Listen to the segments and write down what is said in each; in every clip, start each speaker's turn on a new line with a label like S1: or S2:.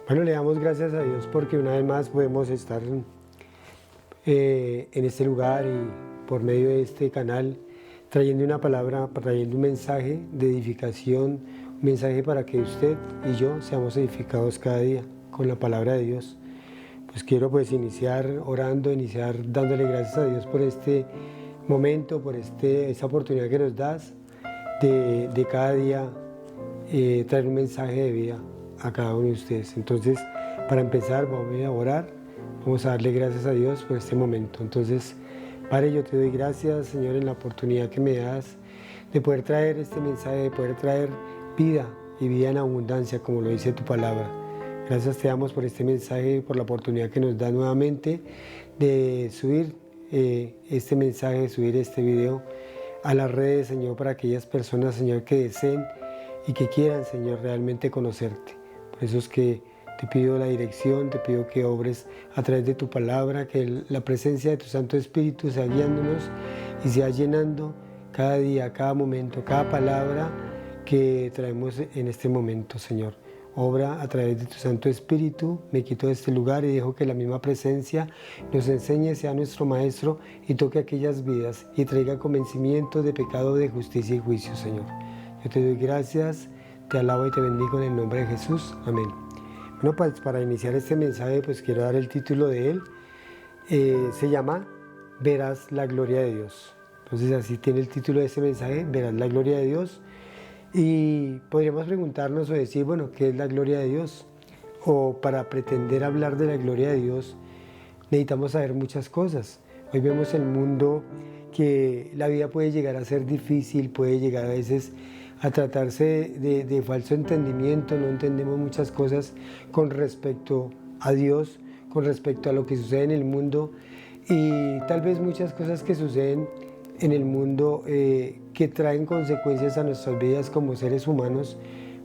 S1: Bueno, le damos gracias a Dios porque una vez más podemos estar en este lugar y por medio de este canal trayendo una palabra, trayendo un mensaje de edificación, un mensaje para que usted y yo seamos edificados cada día con la palabra de Dios. Pues quiero iniciar orando, iniciar dándole gracias a Dios por este momento, por esta oportunidad que nos das de cada día traer un mensaje de vida a cada uno de ustedes. Entonces, para empezar, vamos a orar, vamos a darle gracias a Dios por este momento. Entonces, Padre, yo te doy gracias, Señor, en la oportunidad que me das de poder traer este mensaje, de poder traer vida y vida en abundancia, como lo dice tu palabra. Gracias te damos por este mensaje y por la oportunidad que nos da nuevamente de subir este mensaje, de subir este video a las redes, Señor, para aquellas personas, Señor, que deseen y que quieran, Señor, realmente conocerte. Por eso es que te pido la dirección, te pido que obres a través de tu palabra, que la presencia de tu Santo Espíritu sea guiándonos y sea llenando cada día, cada momento, cada palabra que traemos en este momento, Señor. Obra a través de tu Santo Espíritu, me quito de este lugar y dejo que la misma presencia nos enseñe, sea nuestro Maestro y toque aquellas vidas y traiga convencimiento de pecado, de justicia y juicio, Señor. Yo te doy gracias, te alabo y te bendigo en el nombre de Jesús. Amén. Bueno, pues para iniciar este mensaje, pues quiero dar el título de él. Se llama Verás la gloria de Dios. Entonces así tiene el título de este mensaje, Verás la gloria de Dios. Y podríamos preguntarnos o decir, bueno, ¿qué es la gloria de Dios? O para pretender hablar de la gloria de Dios, necesitamos saber muchas cosas. Hoy vemos en el mundo que la vida puede llegar a ser difícil, puede llegar a veces a tratarse de falso entendimiento, no entendemos muchas cosas con respecto a Dios, con respecto a lo que sucede en el mundo y tal vez muchas cosas que suceden en el mundo que traen consecuencias a nuestras vidas como seres humanos.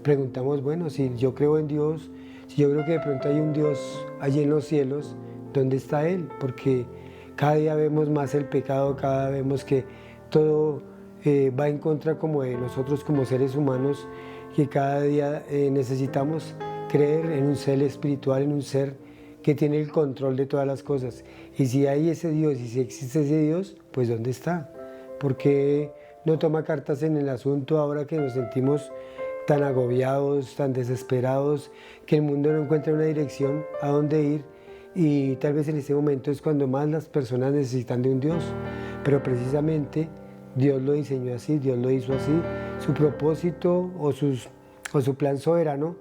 S1: Preguntamos, bueno, si yo creo en Dios, si yo creo que de pronto hay un Dios allí en los cielos, ¿dónde está Él? Porque cada día vemos más el pecado, cada día vemos que todo va en contra como de nosotros como seres humanos, que cada día necesitamos creer en un ser espiritual, en un ser que tiene el control de todas las cosas. Y si hay ese Dios, y si existe ese Dios, pues ¿dónde está? ¿Por qué no toma cartas en el asunto ahora que nos sentimos tan agobiados, tan desesperados, que el mundo no encuentra una dirección a dónde ir? Y tal vez en este momento es cuando más las personas necesitan de un Dios. Pero precisamente Dios lo diseñó así, Dios lo hizo así. Su propósito o su plan soberano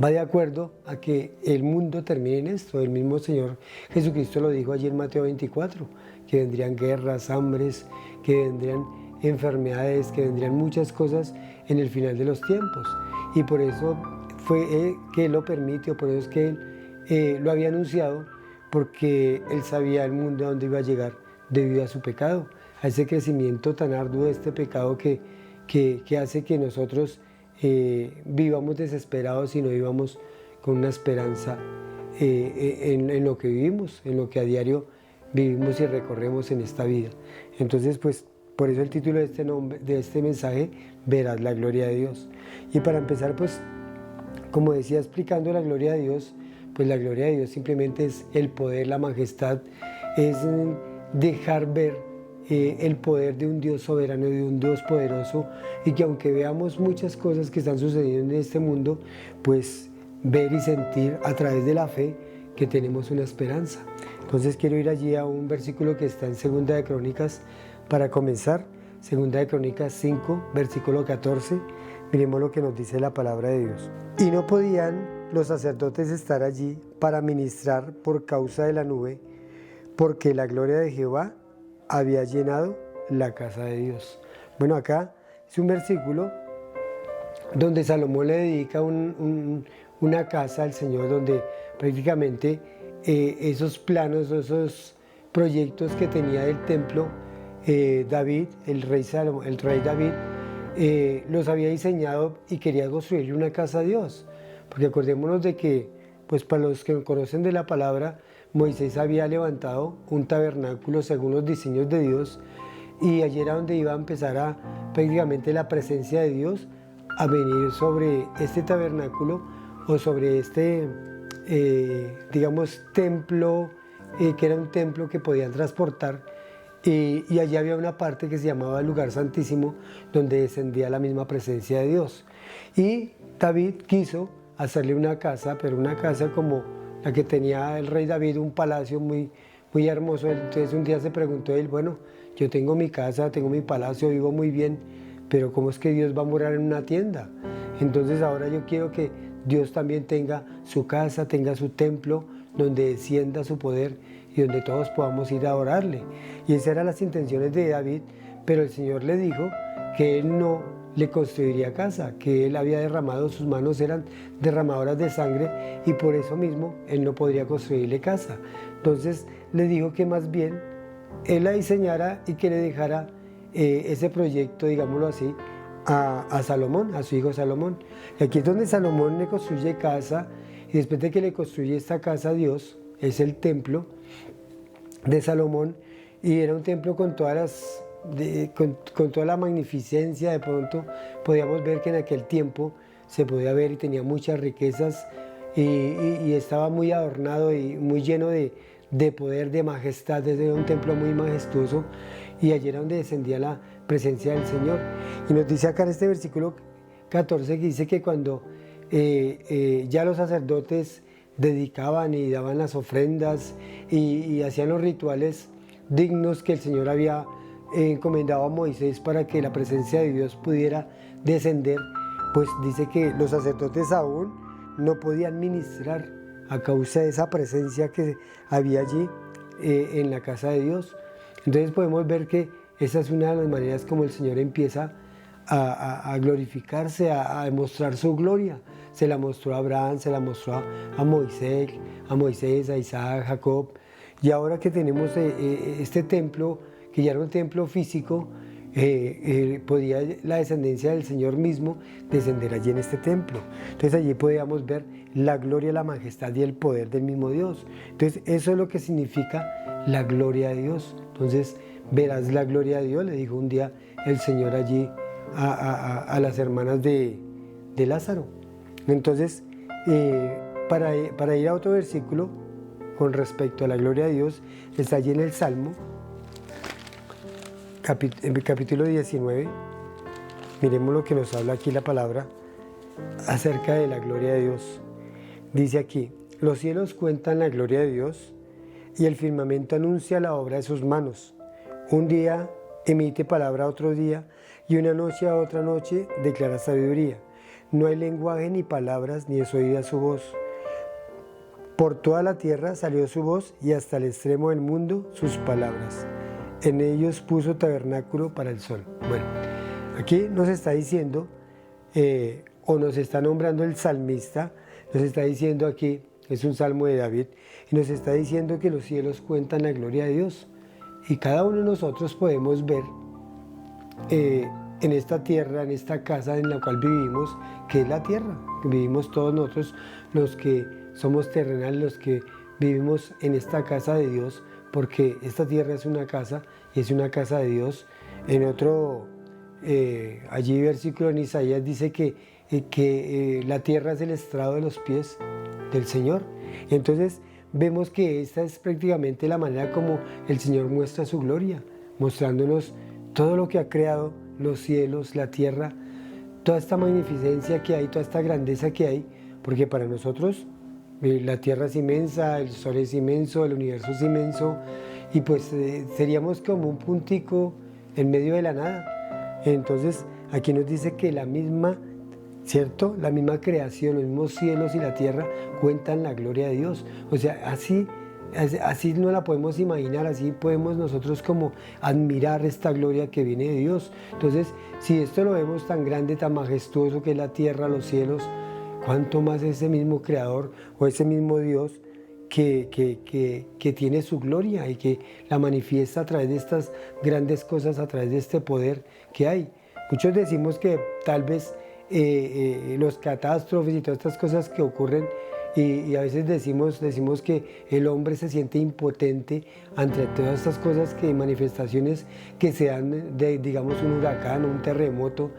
S1: va de acuerdo a que el mundo termine en esto. El mismo Señor Jesucristo lo dijo allí en Mateo 24, que vendrían guerras, hambres, que vendrían enfermedades, que vendrían muchas cosas en el final de los tiempos. Y por eso fue que Él lo permitió, por eso es que Él lo había anunciado, porque Él sabía el mundo a dónde iba a llegar debido a su pecado, a ese crecimiento tan arduo de este pecado que hace que nosotros vivamos desesperados y no vivamos con una esperanza en lo que vivimos, en lo que a diario vivimos y recorremos en esta vida. Entonces, pues, por eso el título de este mensaje, Verás la gloria de Dios. Y para empezar, pues, como decía, explicando la gloria de Dios, pues la gloria de Dios simplemente es el poder, la majestad, es dejar ver el poder de un Dios soberano, de un Dios poderoso, y que aunque veamos muchas cosas que están sucediendo en este mundo, pues ver y sentir a través de la fe que tenemos una esperanza. Entonces quiero ir allí a un versículo que está en Segunda de Crónicas para comenzar, Segunda de Crónicas 5, versículo 14, miremos lo que nos dice la palabra de Dios. Y no podían los sacerdotes estar allí para ministrar por causa de la nube, porque la gloria de Jehová había llenado la casa de Dios. Bueno, acá es un versículo donde Salomón le dedica una casa al Señor, donde prácticamente esos planos, esos proyectos que tenía del templo, David, el rey David, los había diseñado y quería construir una casa a Dios. Porque acordémonos de que, pues para los que conocen de la palabra, Moisés había levantado un tabernáculo según los diseños de Dios, y allí era donde iba a empezar prácticamente la presencia de Dios a venir sobre este tabernáculo o sobre este, digamos, templo, que era un templo que podían transportar, y allí había una parte que se llamaba el lugar santísimo, donde descendía la misma presencia de Dios. Y David quiso hacerle una casa, pero una casa como la que tenía el rey David, un palacio muy, muy hermoso. Entonces un día se preguntó él, bueno, yo tengo mi casa, tengo mi palacio, vivo muy bien, pero ¿cómo es que Dios va a morar en una tienda? Entonces ahora yo quiero que Dios también tenga su casa, tenga su templo, donde descienda su poder y donde todos podamos ir a adorarle. Y esas eran las intenciones de David, pero el Señor le dijo que él no le construiría casa, que él había derramado, sus manos eran derramadoras de sangre y por eso mismo él no podría construirle casa. Entonces le dijo que más bien él la diseñara y que le dejara ese proyecto, digámoslo así, a Salomón, a su hijo Salomón. Y aquí es donde Salomón le construye casa, y después de que le construye esta casa a Dios, es el templo de Salomón, y era un templo con todas con toda la magnificencia. De pronto podíamos ver que en aquel tiempo se podía ver y tenía muchas riquezas y estaba muy adornado y muy lleno de poder, de majestad. Era un templo muy majestuoso y allí era donde descendía la presencia del Señor. Y nos dice acá en este versículo 14 que dice que cuando ya los sacerdotes dedicaban y daban las ofrendas y hacían los rituales dignos que el Señor había encomendado a Moisés para que la presencia de Dios pudiera descender, pues dice que los sacerdotes aún no podían ministrar a causa de esa presencia que había allí en la casa de Dios. Entonces podemos ver que esa es una de las maneras como el Señor empieza a glorificarse, a demostrar su gloria. Se la mostró a Abraham, se la mostró a Moisés, a Isaac, a Jacob. Y ahora que tenemos este templo, que ya era un templo físico, podía la descendencia del Señor mismo descender allí en este templo. Entonces allí podíamos ver la gloria, la majestad y el poder del mismo Dios. Entonces eso es lo que significa la gloria de Dios. Entonces verás la gloria de Dios, le dijo un día el Señor allí a las hermanas de Lázaro. Entonces para ir a otro versículo con respecto a la gloria de Dios, está allí en el Salmo capítulo 19, miremos lo que nos habla aquí la palabra acerca de la gloria de Dios. Dice aquí, los cielos cuentan la gloria de Dios y el firmamento anuncia la obra de sus manos. Un día emite palabra a otro día y una noche a otra noche declara sabiduría. No hay lenguaje ni palabras ni es oída su voz. Por toda la tierra salió su voz y hasta el extremo del mundo sus palabras. En ellos puso tabernáculo para el sol. Bueno, aquí nos está diciendo, o nos está nombrando el salmista, nos está diciendo aquí, es un salmo de David, y nos está diciendo que los cielos cuentan la gloria de Dios. Y cada uno de nosotros podemos ver en esta tierra, en esta casa en la cual vivimos, que es la tierra. Vivimos todos nosotros, los que somos terrenales, los que vivimos en esta casa de Dios, porque esta tierra es una casa y es una casa de Dios. En otro, allí versículo en Isaías dice que la tierra es el estrado de los pies del Señor. Entonces vemos que esta es prácticamente la manera como el Señor muestra su gloria, mostrándonos todo lo que ha creado, los cielos, la tierra, toda esta magnificencia que hay, toda esta grandeza que hay, porque para nosotros la tierra es inmensa, el sol es inmenso, el universo es inmenso, y pues seríamos como un puntico en medio de la nada. Entonces aquí nos dice que la misma, ¿cierto? La misma creación, los mismos cielos y la tierra cuentan la gloria de Dios. O sea, así no la podemos imaginar, así podemos nosotros como admirar esta gloria que viene de Dios. Entonces, si esto lo vemos tan grande, tan majestuoso que es la tierra, los cielos, ¿cuánto más ese mismo Creador o ese mismo Dios que tiene su gloria y que la manifiesta a través de estas grandes cosas, a través de este poder que hay? Muchos decimos que tal vez los catástrofes y todas estas cosas que ocurren, y a veces decimos que el hombre se siente impotente ante todas estas cosas, manifestaciones que se dan de, digamos, un huracán o un terremoto.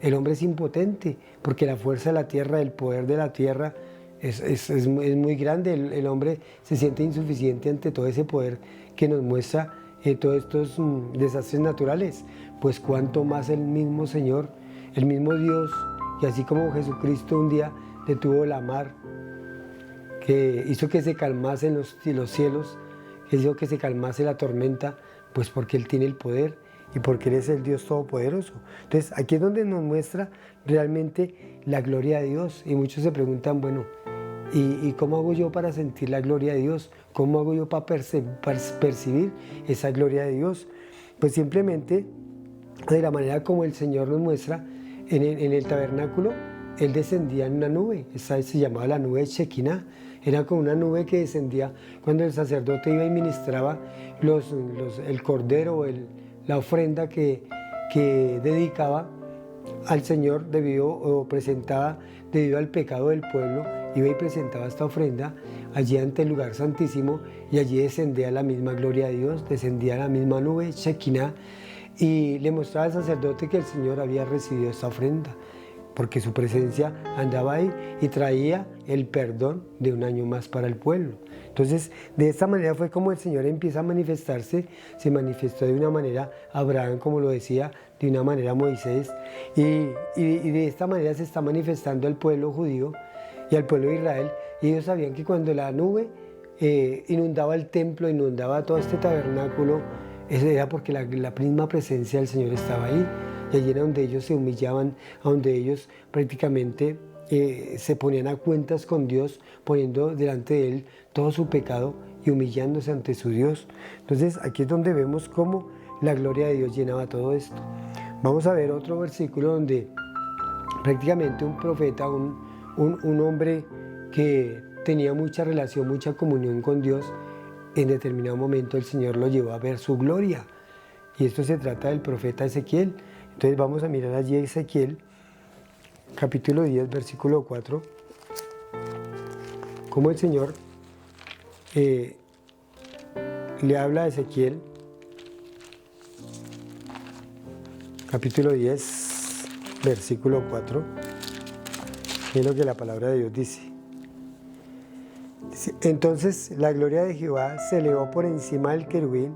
S1: El hombre es impotente porque la fuerza de la tierra, el poder de la tierra es muy grande. El hombre se siente insuficiente ante todo ese poder que nos muestra todos estos desastres naturales. Pues cuánto más el mismo Señor, el mismo Dios, y así como Jesucristo un día detuvo la mar, que hizo que se calmasen los cielos, que hizo que se calmase la tormenta, pues porque Él tiene el poder y porque Él es el Dios Todopoderoso. Entonces aquí es donde nos muestra realmente la gloria de Dios. Y muchos se preguntan, bueno, ¿y cómo hago yo para sentir la gloria de Dios? ¿Cómo hago yo para percibir esa gloria de Dios? Pues simplemente de la manera como el Señor nos muestra en el tabernáculo. Él descendía en una nube, esa se llamaba la nube Shekinah. Era como una nube que descendía cuando el sacerdote iba y ministraba el cordero, la ofrenda que dedicaba al Señor presentaba debido al pecado del pueblo. Iba y presentaba esta ofrenda allí ante el lugar santísimo, y allí descendía la misma gloria de Dios, descendía la misma nube Shekinah, y le mostraba al sacerdote que el Señor había recibido esta ofrenda, porque su presencia andaba ahí y traía el perdón de un año más para el pueblo. Entonces, de esta manera fue como el Señor empieza a manifestarse. Se manifestó de una manera Abraham, como lo decía, de una manera Moisés, y de esta manera se está manifestando al pueblo judío y al pueblo de Israel. Y ellos sabían que cuando la nube inundaba el templo, inundaba todo este tabernáculo, eso era porque la misma presencia del Señor estaba ahí. Y allí era donde ellos se humillaban, donde ellos prácticamente se ponían a cuentas con Dios, poniendo delante de Él todo su pecado y humillándose ante su Dios. Entonces aquí es donde vemos cómo la gloria de Dios llenaba todo esto. Vamos a ver otro versículo donde prácticamente un profeta, un hombre que tenía mucha relación, mucha comunión con Dios, en determinado momento el Señor lo llevó a ver su gloria. Y esto se trata del profeta Ezequiel. Entonces vamos a mirar allí Ezequiel, capítulo 10, versículo 4, cómo el Señor le habla a Ezequiel, capítulo 10, versículo 4, es lo que la palabra de Dios dice. Entonces la gloria de Jehová se elevó por encima del querubín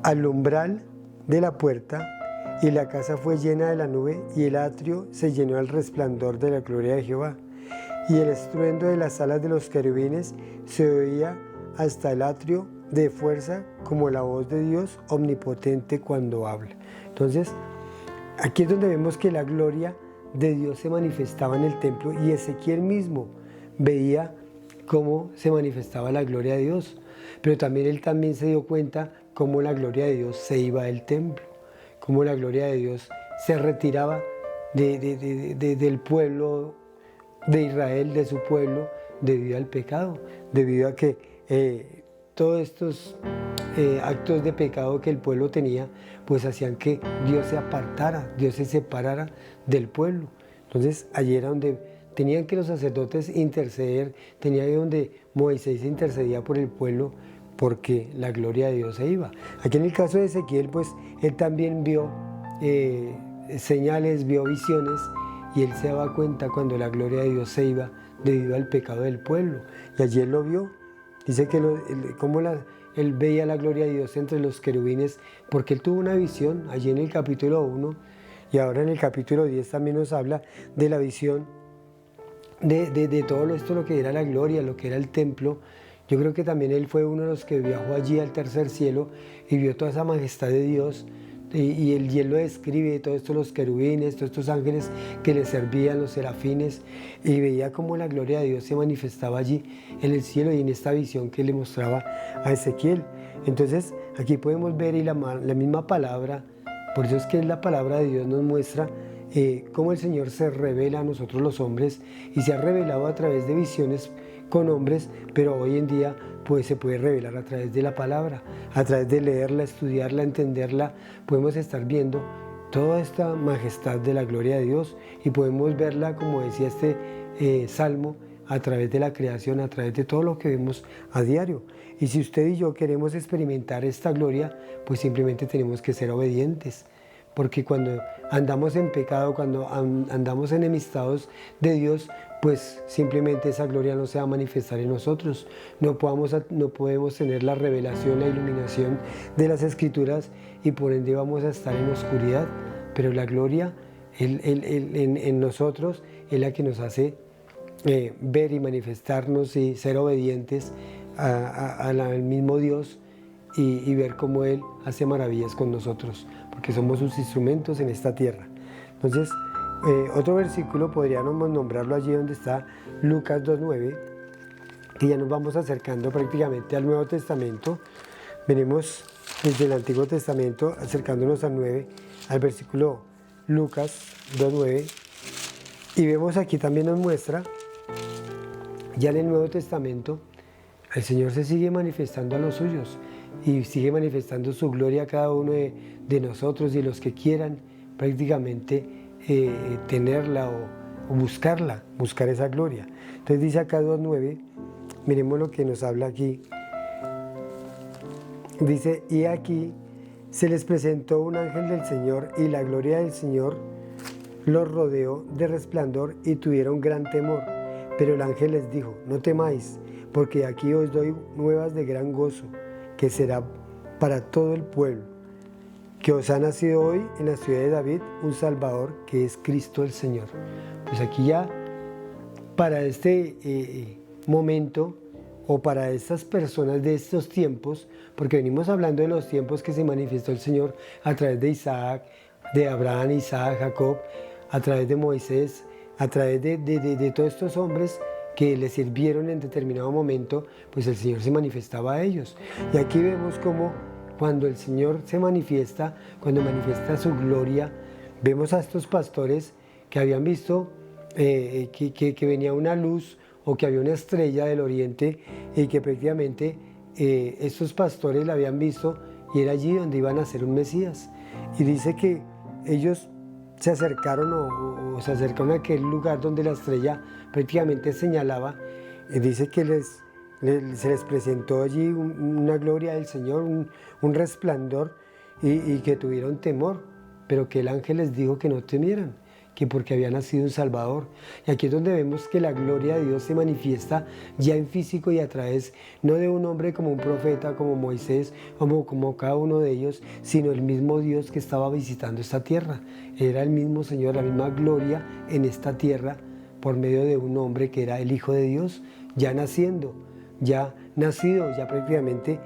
S1: al umbral de la puerta, y la casa fue llena de la nube, y el atrio se llenó al resplandor de la gloria de Jehová. Y el estruendo de las alas de los querubines se oía hasta el atrio de fuerza, como la voz de Dios omnipotente cuando habla. Entonces, aquí es donde vemos que la gloria de Dios se manifestaba en el templo, y Ezequiel mismo veía cómo se manifestaba la gloria de Dios. Pero también él también se dio cuenta cómo la gloria de Dios se iba del templo, cómo la gloria de Dios se retiraba del pueblo de Israel, de su pueblo, debido al pecado, debido a que todos estos actos de pecado que el pueblo tenía, pues hacían que Dios se apartara, Dios se separara del pueblo. Entonces allí era donde tenían que los sacerdotes interceder, tenía ahí donde Moisés intercedía por el pueblo, porque la gloria de Dios se iba. Aquí en el caso de Ezequiel, pues él también vio señales, vio visiones, y él se daba cuenta cuando la gloria de Dios se iba debido al pecado del pueblo. Y allí él lo vio. Dice que él veía la gloria de Dios entre los querubines, porque él tuvo una visión allí en el capítulo 1, y ahora en el capítulo 10 también nos habla de la visión de todo esto, lo que era la gloria, lo que era el templo. Yo creo que también él fue uno de los que viajó allí al tercer cielo y vio toda esa majestad de Dios, y él lo describe, todo esto, los querubines, todos estos ángeles que le servían, los serafines, y veía cómo la gloria de Dios se manifestaba allí en el cielo y en esta visión que le mostraba a Ezequiel. Entonces aquí podemos ver, y la misma palabra, por eso es que la palabra de Dios nos muestra cómo el Señor se revela a nosotros los hombres, y se ha revelado a través de visiones con hombres, pero hoy en día pues se puede revelar a través de la palabra, a través de leerla, estudiarla, entenderla. Podemos estar viendo toda esta majestad de la gloria de Dios, y podemos verla, como decía este salmo, a través de la creación, a través de todo lo que vemos a diario. Y si usted y yo queremos experimentar esta gloria, pues simplemente tenemos que ser obedientes. Porque cuando andamos en pecado, cuando andamos enemistados de Dios, pues simplemente esa gloria no se va a manifestar en nosotros. No podemos tener la revelación, la iluminación de las Escrituras y por ende vamos a estar en oscuridad. Pero la gloria en nosotros es la que nos hace ver y manifestarnos y ser obedientes al mismo Dios y ver cómo Él hace maravillas con nosotros, porque somos sus instrumentos en esta tierra. Entonces, otro versículo podríamos nombrarlo allí donde está Lucas 2:9, que ya nos vamos acercando prácticamente al Nuevo Testamento. Venimos desde el Antiguo Testamento acercándonos al versículo Lucas 2:9, y vemos aquí también nos muestra, ya en el Nuevo Testamento, el Señor se sigue manifestando a los suyos y sigue manifestando su gloria a cada uno de nosotros y los que quieran prácticamente tenerla o buscar esa gloria. Entonces dice acá 2:9, miremos lo que nos habla aquí. Dice, y aquí se les presentó un ángel del Señor y la gloria del Señor los rodeó de resplandor y tuvieron gran temor. Pero el ángel les dijo, no temáis, porque aquí os doy nuevas de gran gozo, que será para todo el pueblo, que os ha nacido hoy en la ciudad de David un Salvador, que es Cristo el Señor. Pues aquí ya, para este momento, o para estas personas de estos tiempos, porque venimos hablando de los tiempos que se manifestó el Señor a través de Isaac, de Abraham, Isaac, Jacob, a través de Moisés, a través de todos estos hombres que le sirvieron en determinado momento, pues el Señor se manifestaba a ellos. Y aquí vemos cómo cuando el Señor se manifiesta, cuando manifiesta su gloria, vemos a estos pastores que habían visto que venía una luz o que había una estrella del oriente y que prácticamente estos pastores la habían visto y era allí donde iban a ser un Mesías. Y dice que ellos se acercaron o se acercaron a aquel lugar donde la estrella prácticamente señalaba, y dice que se les presentó allí una gloria del Señor, un resplandor, y que tuvieron temor, pero que el ángel les dijo que no temieran, que porque había nacido un Salvador. Y aquí es donde vemos que la gloria de Dios se manifiesta ya en físico y a través no de un hombre como un profeta, como Moisés, como cada uno de ellos, sino el mismo Dios que estaba visitando esta tierra. Era el mismo Señor, la misma gloria en esta tierra por medio de un hombre que era el Hijo de Dios, ya nacido, ya prácticamente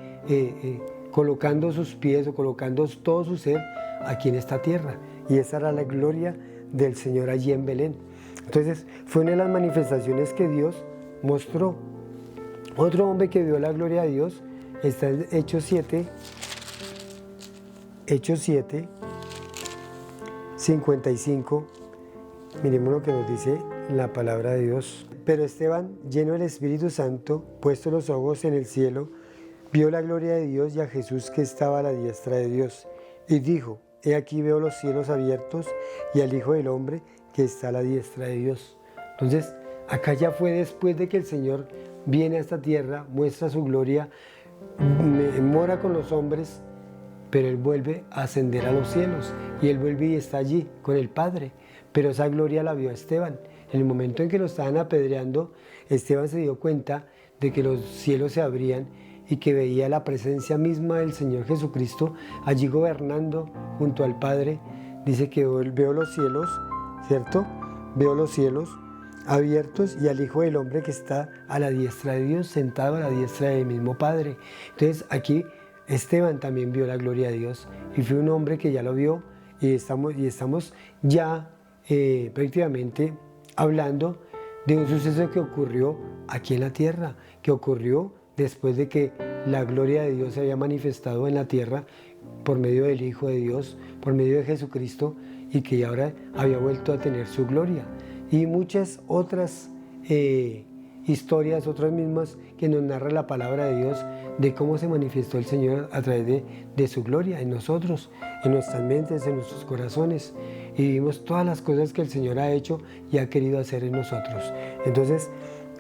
S1: colocando sus pies o colocando todo su ser aquí en esta tierra. Y esa era la gloria del Señor allí en Belén. Entonces fue una de las manifestaciones que Dios mostró. Otro hombre que vio la gloria de Dios está en Hechos 7, 55. Miremos lo que nos dice la palabra de Dios. Pero Esteban, lleno del Espíritu Santo, puesto los ojos en el cielo, vio la gloria de Dios y a Jesús que estaba a la diestra de Dios, y dijo, he aquí veo los cielos abiertos y al Hijo del Hombre que está a la diestra de Dios. Entonces, acá ya fue después de que el Señor viene a esta tierra, muestra su gloria, mora con los hombres, pero Él vuelve a ascender a los cielos y Él vuelve y está allí con el Padre. Pero esa gloria la vio Esteban. En el momento en que lo estaban apedreando, Esteban se dio cuenta de que los cielos se abrían y que veía la presencia misma del Señor Jesucristo allí gobernando junto al Padre. Dice que veo los cielos, ¿cierto? Veo los cielos abiertos y al Hijo del Hombre que está a la diestra de Dios, sentado a la diestra del mismo Padre. Entonces aquí Esteban también vio la gloria de Dios y fue un hombre que ya lo vio y estamos ya prácticamente hablando de un suceso que ocurrió aquí en la tierra, que ocurrió después de que la gloria de Dios se había manifestado en la tierra por medio del Hijo de Dios, por medio de Jesucristo, y que ahora había vuelto a tener su gloria. Y muchas otras historias, otras mismas, que nos narra la palabra de Dios, de cómo se manifestó el Señor a través de su gloria en nosotros, en nuestras mentes, en nuestros corazones. Y vimos todas las cosas que el Señor ha hecho y ha querido hacer en nosotros. Entonces,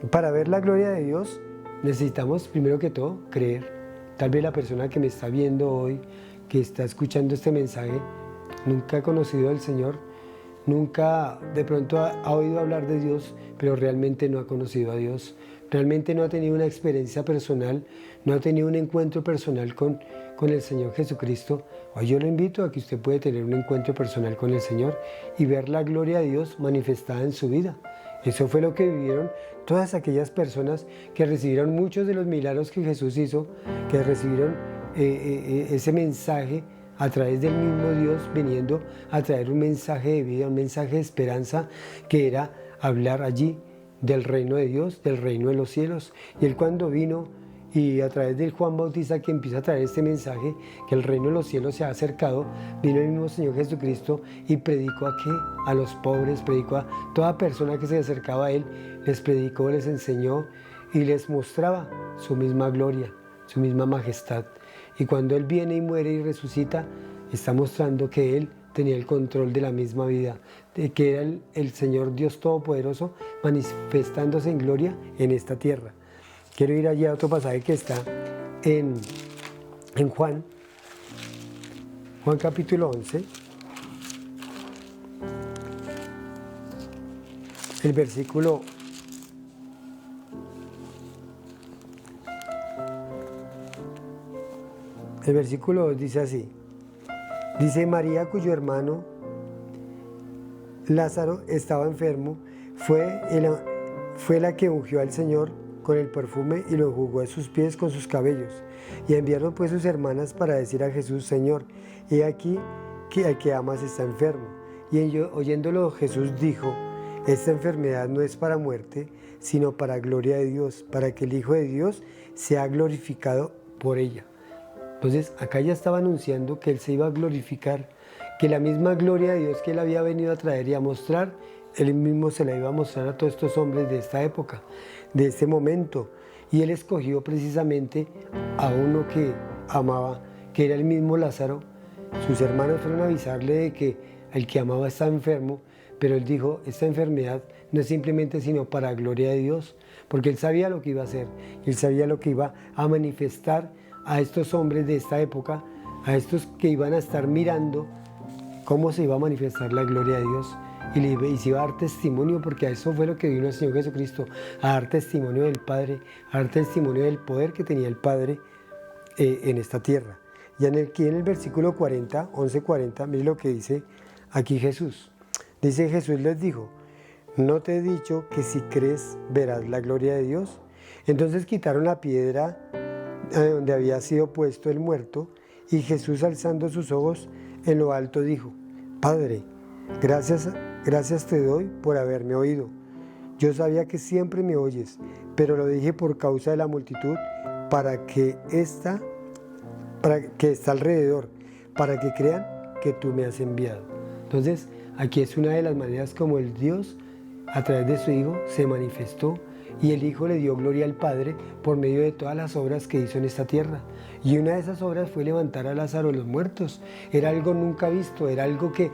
S1: para ver la gloria de Dios, necesitamos primero que todo creer. Tal vez la persona que me está viendo hoy, que está escuchando este mensaje, nunca ha conocido al Señor, nunca de pronto ha oído hablar de Dios, pero realmente no ha conocido a Dios. Realmente no ha tenido una experiencia personal, no ha tenido un encuentro personal con el Señor Jesucristo. Hoy yo lo invito a que usted pueda tener un encuentro personal con el Señor y ver la gloria de Dios manifestada en su vida. Eso fue lo que vivieron todas aquellas personas que recibieron muchos de los milagros que Jesús hizo, que recibieron ese mensaje a través del mismo Dios, viniendo a traer un mensaje de vida, un mensaje de esperanza, que era hablar allí del reino de Dios, del reino de los cielos. Y Él cuando vino, y a través del Juan Bautista, que empieza a traer este mensaje, que el reino de los cielos se ha acercado, vino el mismo Señor Jesucristo y predicó a los pobres, predicó a toda persona que se acercaba a Él, les predicó, les enseñó y les mostraba su misma gloria, su misma majestad. Y cuando Él viene y muere y resucita, está mostrando que Él tenía el control de la misma vida, de que era el Señor Dios Todopoderoso manifestándose en gloria en esta tierra. Quiero ir allá a otro pasaje que está en Juan capítulo 11, el versículo 2 dice así, dice: María, cuyo hermano Lázaro estaba enfermo, fue la que ungió al Señor con el perfume y lo enjugó a sus pies con sus cabellos. Y enviaron pues sus hermanas para decir a Jesús: Señor, he aquí que al que amas está enfermo. Y oyéndolo Jesús dijo: esta enfermedad no es para muerte, sino para gloria de Dios, para que el Hijo de Dios sea glorificado por ella. Entonces acá ya estaba anunciando que Él se iba a glorificar, que la misma gloria de Dios que Él había venido a traer y a mostrar, Él mismo se la iba a mostrar a todos estos hombres de esta época, de este momento. Y Él escogió precisamente a uno que amaba, que era el mismo Lázaro. Sus hermanos fueron a avisarle de que el que amaba estaba enfermo, pero Él dijo: esta enfermedad no es simplemente sino para gloria de Dios, porque Él sabía lo que iba a hacer, Él sabía lo que iba a manifestar a estos hombres de esta época, a estos que iban a estar mirando cómo se iba a manifestar la gloria de Dios. Y se iba a dar testimonio, porque a eso fue lo que vino el Señor Jesucristo, a dar testimonio del Padre, a dar testimonio del poder que tenía el Padre en esta tierra. Y aquí en el versículo 40, 11:40, mire lo que dice aquí Jesús. Dice: Jesús les dijo: ¿no te he dicho que si crees verás la gloria de Dios? Entonces quitaron la piedra donde había sido puesto el muerto, y Jesús, alzando sus ojos en lo alto, dijo: Padre, gracias te doy por haberme oído. Yo sabía que siempre me oyes, pero lo dije por causa de la multitud, para que está alrededor, para que crean que tú me has enviado. Entonces, aquí es una de las maneras como el Dios, a través de su Hijo, se manifestó, y el Hijo le dio gloria al Padre por medio de todas las obras que hizo en esta tierra. Y una de esas obras fue levantar a Lázaro de los muertos. Era algo nunca visto, era algo que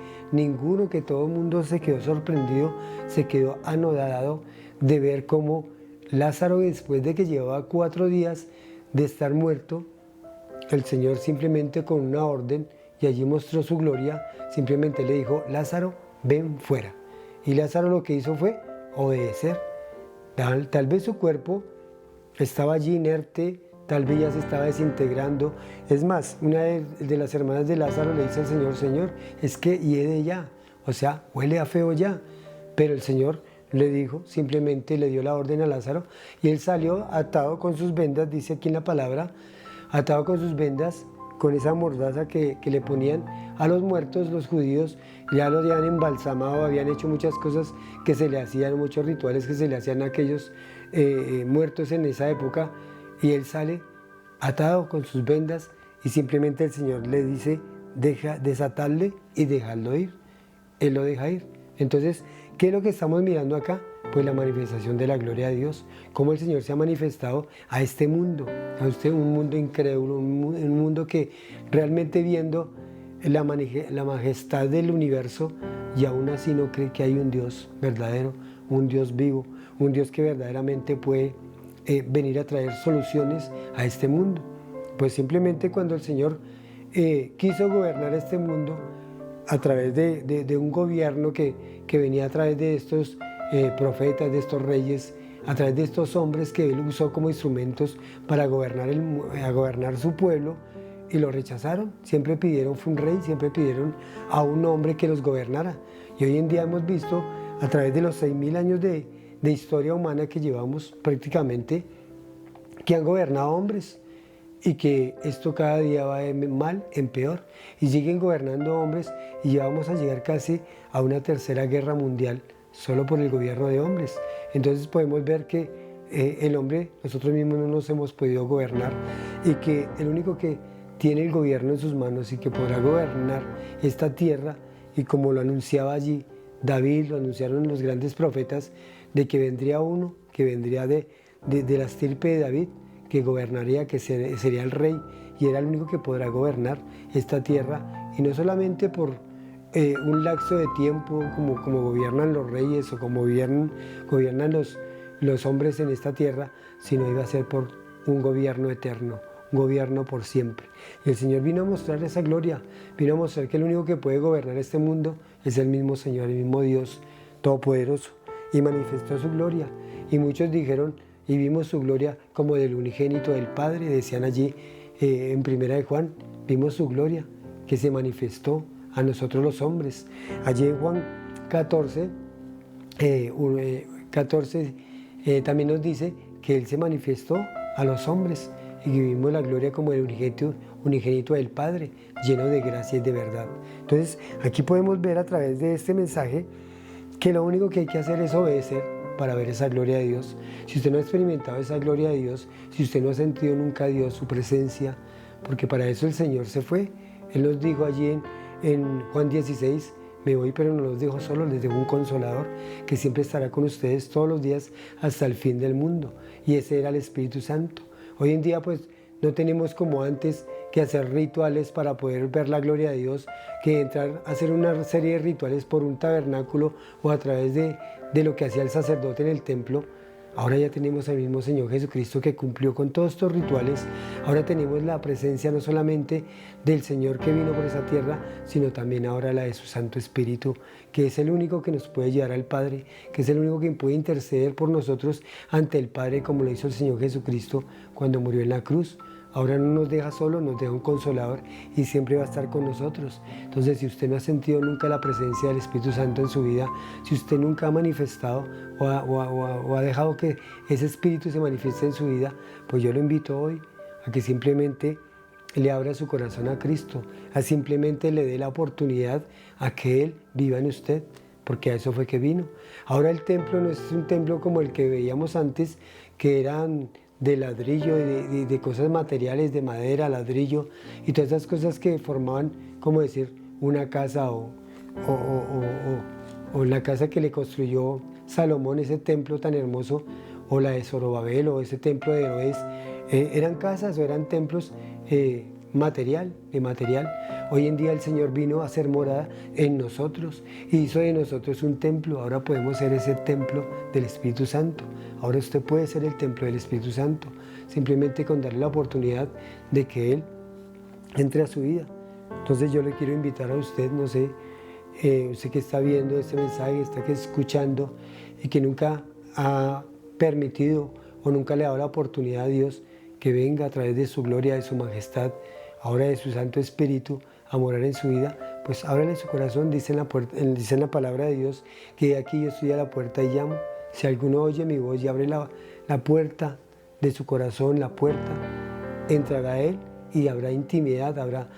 S1: que todo el mundo se quedó sorprendido, se quedó anodado de ver cómo Lázaro, después de que llevaba 4 días de estar muerto, el Señor simplemente con una orden, y allí mostró su gloria, simplemente le dijo: Lázaro, ven fuera. Y Lázaro lo que hizo fue obedecer. Tal vez su cuerpo estaba allí inerte, tal vez ya se estaba desintegrando. Es más, una de las hermanas de Lázaro le dice al Señor: Señor, es que hiede ya, o sea, huele a feo ya. Pero el Señor le dijo, simplemente le dio la orden a Lázaro, y él salió atado con sus vendas, dice aquí en la palabra, atado con sus vendas, con esa mordaza que le ponían a los muertos. Los judíos ya los habían embalsamado, habían hecho muchas cosas que se le hacían, muchos rituales que se le hacían a aquellos muertos en esa época, y él sale atado con sus vendas, y simplemente el Señor le dice: desatarle y dejarlo ir. Él lo deja ir. Entonces, ¿qué es lo que estamos mirando acá? Pues la manifestación de la gloria de Dios, cómo el Señor se ha manifestado a este mundo, un mundo incrédulo, un mundo que realmente viendo la majestad del universo, y aún así no cree que hay un Dios verdadero, un Dios vivo, un Dios que verdaderamente puede venir a traer soluciones a este mundo. Pues simplemente cuando el Señor quiso gobernar este mundo, a través de un gobierno que venía a través de estos profetas, de estos reyes, a través de estos hombres que él usó como instrumentos para gobernar su pueblo, y lo rechazaron. Siempre pidieron un rey, siempre pidieron a un hombre que los gobernara. Y hoy en día hemos visto, a través de los 6000 años de historia humana que llevamos prácticamente, que han gobernado hombres, y que esto cada día va de mal en peor, y siguen gobernando hombres, y ya vamos a llegar casi a una tercera guerra mundial solo por el gobierno de hombres. Entonces podemos ver que el hombre, nosotros mismos no nos hemos podido gobernar, y que el único que tiene el gobierno en sus manos y que podrá gobernar esta tierra, y como lo anunciaba allí David, lo anunciaron los grandes profetas, de que vendría uno, que vendría de la estirpe de David, que gobernaría, que sería el rey, y era el único que podrá gobernar esta tierra, y no solamente por un lapso de tiempo como gobiernan los reyes o como gobiernan los hombres en esta tierra, sino iba a ser por un gobierno eterno, un gobierno por siempre. Y el Señor vino a mostrar esa gloria, vino a mostrar que el único que puede gobernar este mundo es el mismo Señor, el mismo Dios Todopoderoso, y manifestó su gloria. Y muchos dijeron, y vimos su gloria como del unigénito del Padre, decían allí en Primera de Juan, vimos su gloria que se manifestó a nosotros los hombres. Allí en Juan 14, 14 también nos dice que Él se manifestó a los hombres, y vimos la gloria como el unigénito del Padre, lleno de gracia y de verdad. Entonces aquí podemos ver a través de este mensaje que lo único que hay que hacer es obedecer para ver esa gloria de Dios. Si usted no ha experimentado esa gloria de Dios, si usted no ha sentido nunca a Dios, su presencia, porque para eso el Señor se fue. Él nos dijo allí en Juan 16, me voy pero no los dejo solos, les dejo un consolador que siempre estará con ustedes todos los días hasta el fin del mundo. Y ese era el Espíritu Santo. Hoy en día pues no tenemos como antes que hacer rituales para poder ver la gloria de Dios, que entrar a hacer una serie de rituales por un tabernáculo o a través de lo que hacía el sacerdote en el templo. Ahora ya tenemos al mismo Señor Jesucristo que cumplió con todos estos rituales. Ahora tenemos la presencia no solamente del Señor que vino por esa tierra, sino también ahora la de su Santo Espíritu, que es el único que nos puede llevar al Padre, que es el único que puede interceder por nosotros ante el Padre, como lo hizo el Señor Jesucristo cuando murió en la cruz. Ahora no nos deja solos, nos deja un consolador y siempre va a estar con nosotros. Entonces, si usted no ha sentido nunca la presencia del Espíritu Santo en su vida, si usted nunca ha manifestado o ha dejado que ese Espíritu se manifieste en su vida, pues yo lo invito hoy a que simplemente le abra su corazón a Cristo, a simplemente le dé la oportunidad a que Él viva en usted, porque a eso fue que vino. Ahora el templo no es un templo como el que veíamos antes, que eran de ladrillo y de cosas materiales, de madera, ladrillo y todas esas cosas que formaban, como decir, una casa o la casa que le construyó Salomón, ese templo tan hermoso, o la de Zorobabel o ese templo de Herodes, eran casas o eran templos de material. Hoy en día el Señor vino a hacer morada en nosotros y hizo de nosotros un templo. Ahora podemos ser ese templo del Espíritu Santo. Ahora usted puede ser el templo del Espíritu Santo, simplemente con darle la oportunidad de que Él entre a su vida. Entonces yo le quiero invitar a usted, no sé, usted que está viendo este mensaje, está que escuchando y que nunca ha permitido o nunca le ha dado la oportunidad a Dios que venga a través de su gloria, de su majestad, ahora de su Santo Espíritu, a morar en su vida, pues ábrale su corazón. Dice en la palabra de Dios que aquí yo estoy a la puerta y llamo. Si alguno oye mi voz y abre la puerta de su corazón, la puerta, entrará Él y habrá intimidad, habrá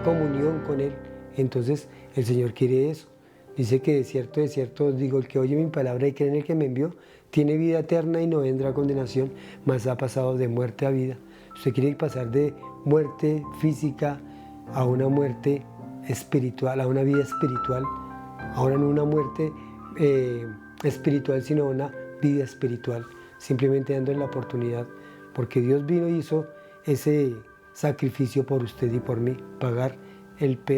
S1: comunión con Él. Entonces el Señor quiere eso. Dice que de cierto os digo, el que oye mi palabra y cree en el que me envió, tiene vida eterna y no vendrá a condenación, mas ha pasado de muerte a vida. Usted quiere pasar de muerte física a una muerte espiritual, a una vida espiritual. Ahora no una muerte espiritual, sino una vida espiritual, simplemente dándole la oportunidad, porque Dios vino y hizo ese sacrificio por usted y por mí, pagar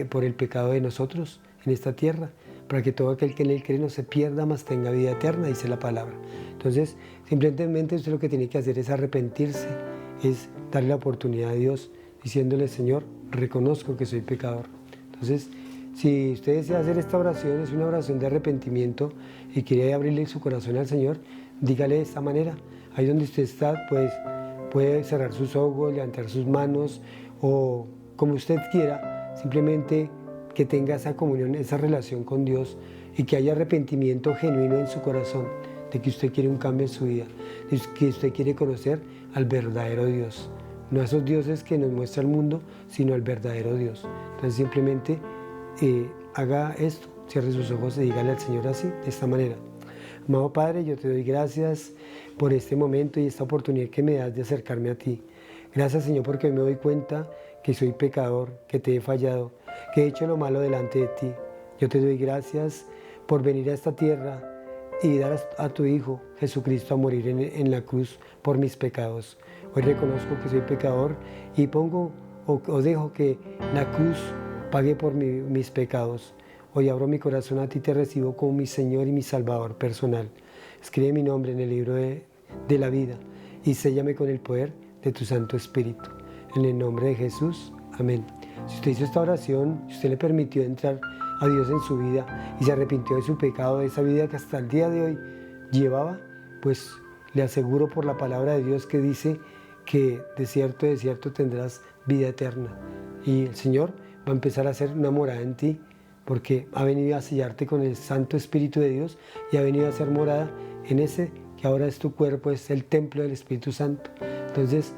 S1: por el pecado de nosotros en esta tierra, para que todo aquel que en Él cree no se pierda, mas tenga vida eterna, dice la palabra. Entonces, simplemente usted lo que tiene que hacer es arrepentirse, es darle la oportunidad a Dios, diciéndole, Señor, reconozco que soy pecador. Entonces, Si usted desea hacer esta oración, es una oración de arrepentimiento y quiere abrirle su corazón al Señor, dígale de esta manera. Ahí donde usted está, pues puede cerrar sus ojos, levantar sus manos o como usted quiera, simplemente que tenga esa comunión, esa relación con Dios y que haya arrepentimiento genuino en su corazón de que usted quiere un cambio en su vida, de que usted quiere conocer al verdadero Dios. No a esos dioses que nos muestra el mundo, sino al verdadero Dios. Entonces simplemente haga esto, cierre sus ojos y dígale al Señor así, de esta manera. Amado Padre, yo te doy gracias por este momento y esta oportunidad que me das de acercarme a ti. Gracias, Señor, porque hoy me doy cuenta que soy pecador, que te he fallado, que he hecho lo malo delante de ti. Yo te doy gracias por venir a esta tierra y dar a tu Hijo Jesucristo a morir en la cruz por mis pecados. Hoy reconozco que soy pecador y pongo o dejo que la cruz pague por mis pecados. Hoy abro mi corazón a ti, te recibo como mi Señor y mi Salvador personal. Escribe mi nombre en el libro de la vida y séllame con el poder de tu Santo Espíritu. En el nombre de Jesús, amén. Si usted hizo esta oración, si usted le permitió entrar a Dios en su vida y se arrepintió de su pecado, de esa vida que hasta el día de hoy llevaba, pues le aseguro por la palabra de Dios que dice que de cierto tendrás vida eterna. Y el Señor va a empezar a hacer una morada en ti, porque ha venido a sellarte con el Santo Espíritu de Dios y ha venido a hacer morada en ese que ahora es tu cuerpo, es el templo del Espíritu Santo. Entonces,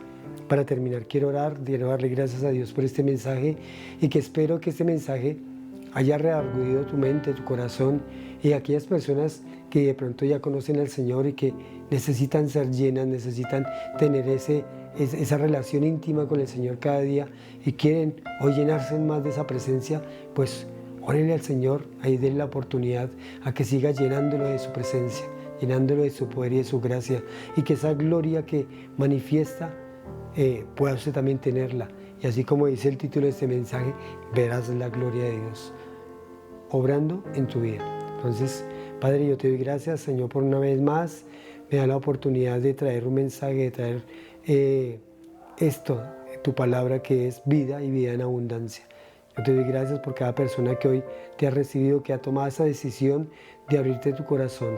S1: para terminar, quiero darle gracias a Dios por este mensaje y que espero que este mensaje haya redarguido tu mente, tu corazón y aquellas personas que de pronto ya conocen al Señor y que necesitan ser llenas, necesitan tener esa relación íntima con el Señor cada día y quieren hoy llenarse más de esa presencia, pues órenle al Señor, ahí denle la oportunidad a que siga llenándolo de su presencia, llenándolo de su poder y de su gracia y que esa gloria que manifiesta pueda usted también tenerla. Y así como dice el título de este mensaje, verás la gloria de Dios obrando en tu vida. Entonces, Padre, yo te doy gracias, Señor, por una vez más. Me da la oportunidad de traer un mensaje, de traer tu palabra que es vida y vida en abundancia. Yo te doy gracias por cada persona que hoy te ha recibido, que ha tomado esa decisión de abrirte tu corazón.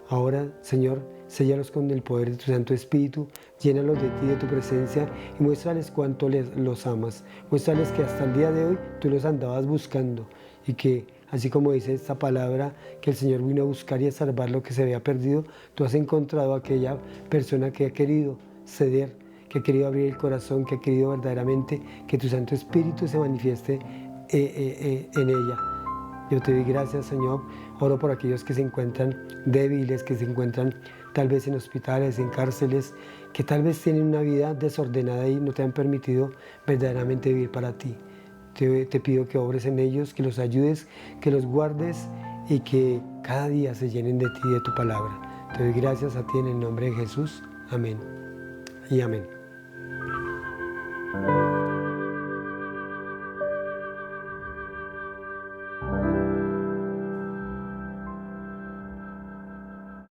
S1: Ahora, Señor, séllalos con el poder de tu Santo Espíritu, llénalos de ti, de tu presencia y muéstrales cuánto los amas. Muéstrales que hasta el día de hoy tú los andabas buscando y que, así como dice esta palabra, que el Señor vino a buscar y a salvar lo que se había perdido, tú has encontrado a aquella persona que ha querido ceder, que ha querido abrir el corazón, que ha querido verdaderamente que tu Santo Espíritu se manifieste en ella. Yo te doy gracias, Señor. Oro por aquellos que se encuentran débiles, que se encuentran tal vez en hospitales, en cárceles, que tal vez tienen una vida desordenada y no te han permitido verdaderamente vivir para ti. Te pido que obres en ellos, que los ayudes, que los guardes y que cada día se llenen de ti y de tu palabra. Te doy gracias a ti en el nombre de Jesús. Amén y amén.